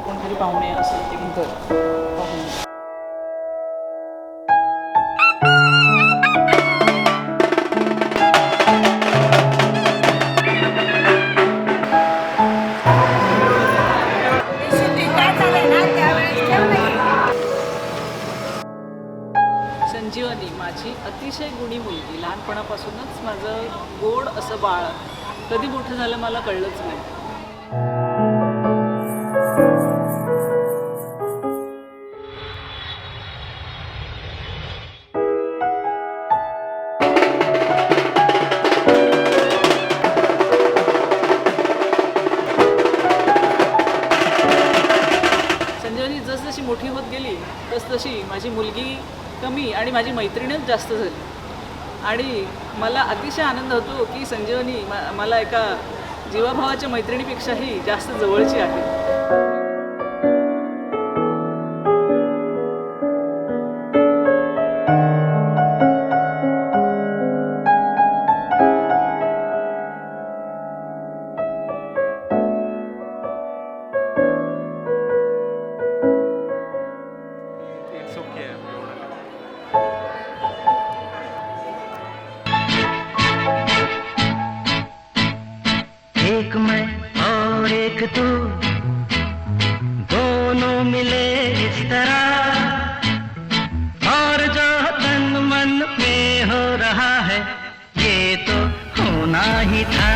कोणतरी पाहुणे असेल ते घेऊन संजीवनी माझी अतिशय गुणी मुलगी, लहानपणापासूनच माझं गोड असं बाळ, कधी मोठं झालं मला कळलंच नाही. संजीवनी जसजशी मोठी होत गेली तसतशी माझी मुलगी कमी आणि माझी मैत्रीणच जास्त झाली आणि मला अतिशय आनंद होतो की संजीवनी मला एका जीवाभावाच्या मैत्रिणीपेक्षाही जास्त जवळची आहे. एक मैं और एक तू, दोनों मिले इस तरह, और जो तन मन में हो रहा है ये तो होना ही था.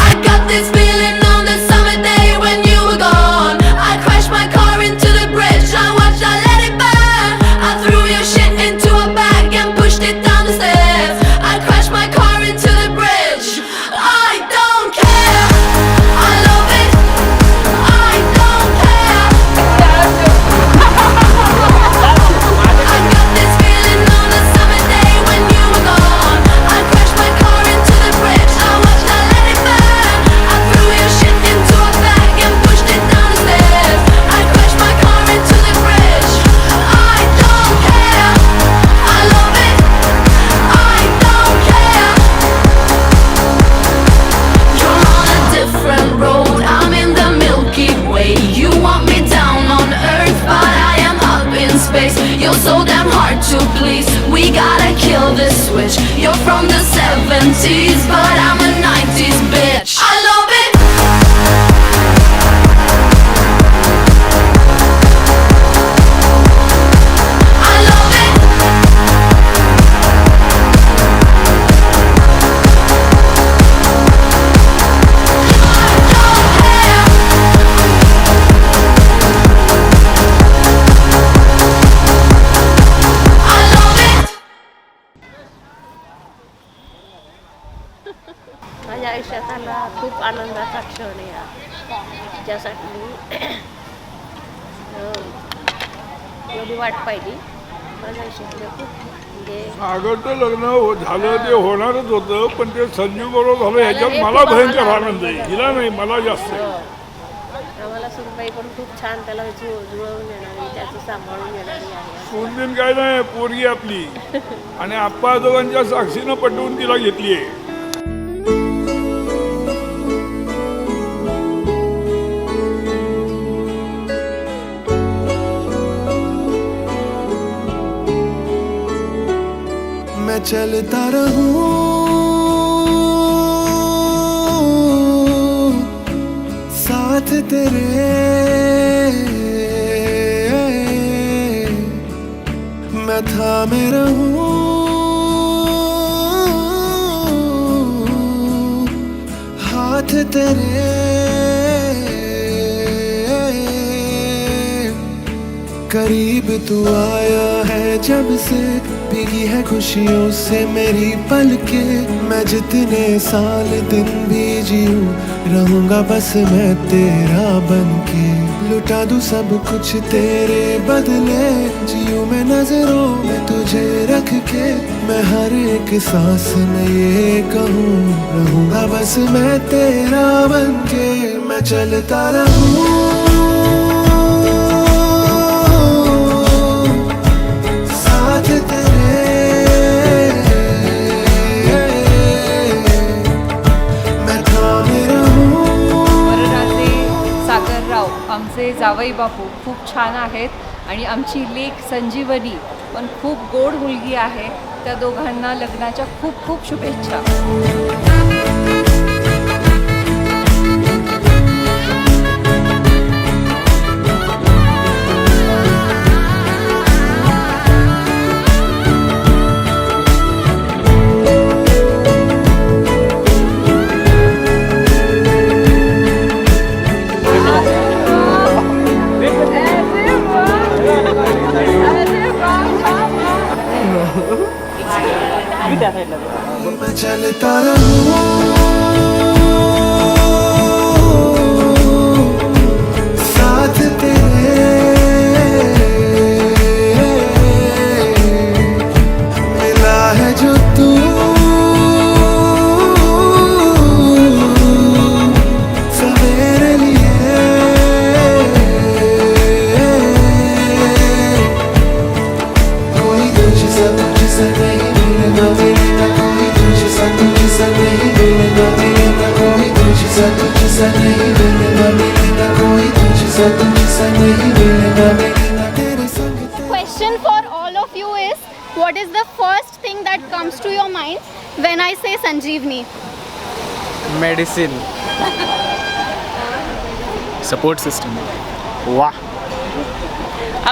I got this feeling on the summer day when you were gone. I crashed my car into the bridge, I watched, I let it burn. I threw your shit into a bag and pushed it down the stairs. I crashed my car into the bridge. I don't care, I love it, I don't care. I got this feeling on the summer day when you were gone. I crashed my car into the bridge, I watched, I let it burn. I threw your shit into a bag and pushed it down the stairs. I crashed my car into the bridge. I don't care, I love it, I don't care. You're on a different road, I'm in the Milky Way. You want me down on earth, but I am up in space. You're so damn hard to please, we gotta kill this switch. You're from the 70s, but I'm a 90s bitch. I love it, I love it, I love it. माझ्या आयुष्यात आला खूप आनंदाचा क्षण आहे ज्यासाठी मी एवढी वाट पाहिली. माझ्या आयुष्यातलं खूप म्हणजे सागरचं लग्न झालं ते होणारच होतं, पण ते संजीव बरोबर झालं ह्याच्यात मला भयंकर आनंद आहे. हिला नाही, मला जास्त आहे. आम्हाला सुनबाई पण खूप छान त्याला जुळवून येणारी, त्याचं सांभाळून येणारी आहे. सून काय नाही, पोरगी आपली आणि आप्पा आजोबांच्या साक्षीनं पटवून तिला घेतली आहे. मैं चलता रहूं साथ तेरे, मैं थामे रहूं हाथ तेरे. करीब तू आया है जब से, भीगी है खुशियों से मेरी पलकें. मैं जितने साल दिन भी जीऊं रहूंगा बस मैं तेरा बनके. लुटा दूं सब कुछ तेरे बदले, जीऊं मैं नजरों में तुझे रख के. मैं हर एक सांस में ये कहूँ रहूंगा बस मैं तेरा बनके. मैं चलता रहूं जावई बापू खूप छान आहेत आणि आमची लेक संजीवनी पण खूप गोड मुलगी आहे. त्या दोघांना लग्नाच्या खूप खूप शुभेच्छा. मैं चलता रहूं साथ तेरे, मिला है जो तू सवेरे लिए, कोई तुझसा नहीं मिलेगा, मिलेगा कोई तुझसा नहीं मिलेगा, मिलेगा कोई तुझसा नहीं मिलेगा, मिलेगा कोई तुझसा नहीं मिलेगा, मिलेगा तेरे संग Question for all of you is, what is the first thing that comes to your mind when I say Sanjeevani? Medicine. Support system. वाह.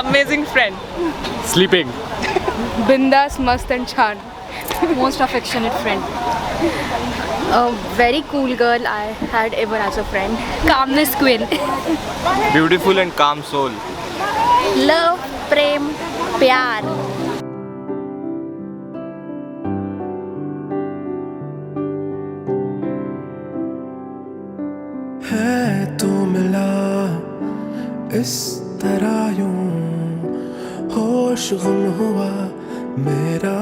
Amazing friend. स्लीपिंग. बिंदास मस्त and छान. Most affectionate friend. A very cool girl I had ever as a friend. Calmness queen. Beautiful end काम soul. Love, prem, प्यार. है तो मिला इस तरह यूं, होश गुम हुआ मेरा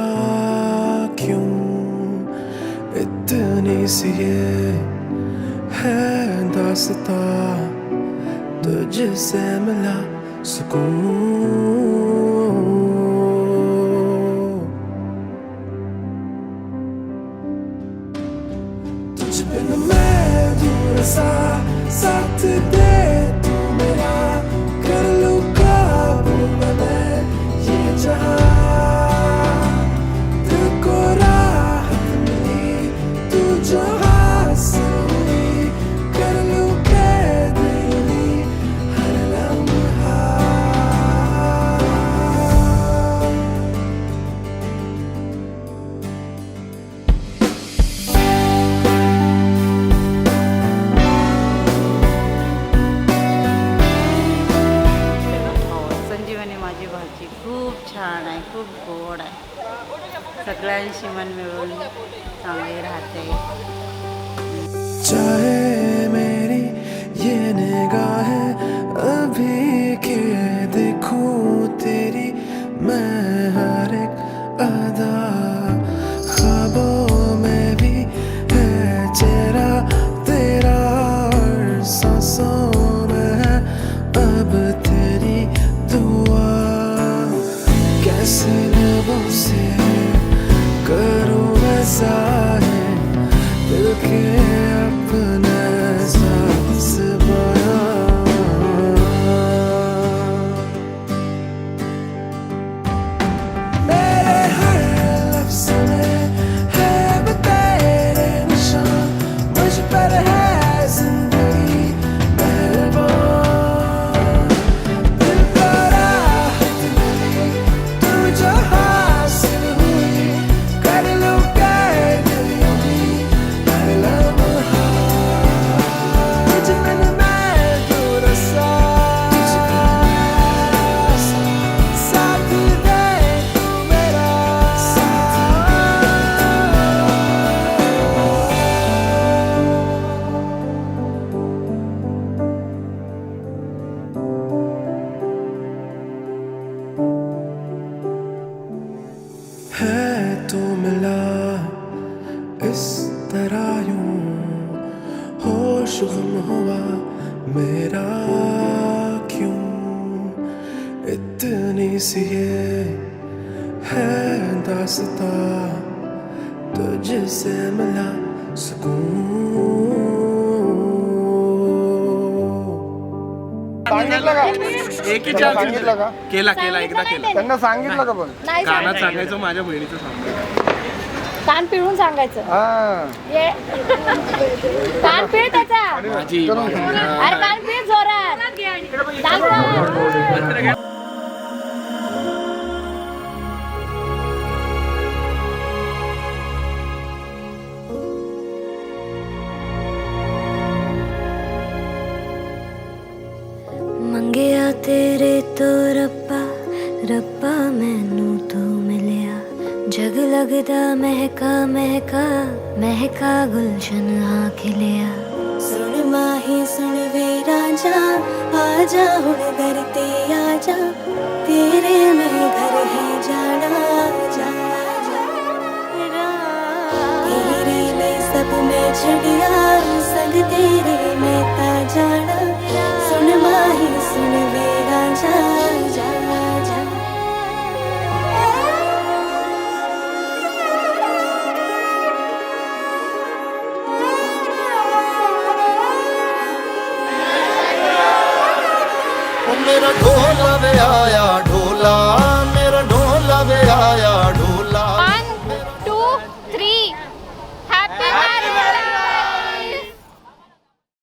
क्यों, इतनी सी ये है दास्तां, तुझसे मिला सुकून. तुझ बिन मैं दूर सा, साथ दे तू मेरा, कर लूं काबू में मैं ये जहां, दिल को राहत मिली तू जो हासिल हुई, कर लूं कैद यूं हर लम्हा. संजीवनी माझी भाजी खूप छान आहे, खूप गोड आहे, सगळ्यांशी मन मिळून चांगली राहते. चाहे मेरी ये निगाहें अभी के देखूं तेरी मैं हर एक अदा, ख्वाबों में भी है चेहरा तेरा, और सांसों में है अब तेरी दुआ. कैसे लबों से करूं ऐसा है दिल के अपने सांस बयां. मेरे हर लफ्ज़ में है अब तेरे निशान, मुझ पर है जिंदगी मेहरबान. दिल को राहत मिली तू जो हासिल हुई, कर लूं कैद यूं ही हर लम्हा. तुझ बिन मैं दूर सा, साथ दे तू मेरा. है तो मिला इस तरह यूं, होश गुम हुआ मेरा क्यों, इतनी सी ये है दास्तां, तुझसे मिला सुकून. सांगितलं का एक ही सांगितलं का केला एकदा केला त्यांना सांगितलं का पण नाही कानात सांगायचं माझ्या बहिणीचं सांगायचं कान पिळून सांगायचं हा कान पिळ त्याचा माझी अरे कान पिळ जोरात दाखव. ਮੰਗਿਆ ਤੇਰੇ ਤੋਂ ਰੱਬਾ ਰੱਬਾ ਮੈਨੂੰ ਤੂੰ ਮਿਲਿਆ ਜਗ ਲੱਗਦਾ ਮਹਿਕਾ ਮਹਿਕਾ ਮਹਿਕਾ ਗੁਲਸ਼ਨ ਆ ਖਿਲਿਆ ਸੁਣ ਮਾਹੀ ਸੁਣ ਵੇ ਰਾਜਾ ਆ ਜਾ ਹੁਣ ਦਰ ਤੇ ਆ ਜਾ ਤੇਰੇ ਮੈਂ ਘਰ ਹੈ ਜਾਣਾ ਜਾ ਤੇਰੇ ਲਈ ਸਭ ਮੈਂ ਛੱਡਿਆ ਸੰਗ ਤੇਰੇ ਮੈਂ ਤਾਂ ਜਾਣਾ सुन माही सुन वे राजा जा जा मेरा ढोला वे आया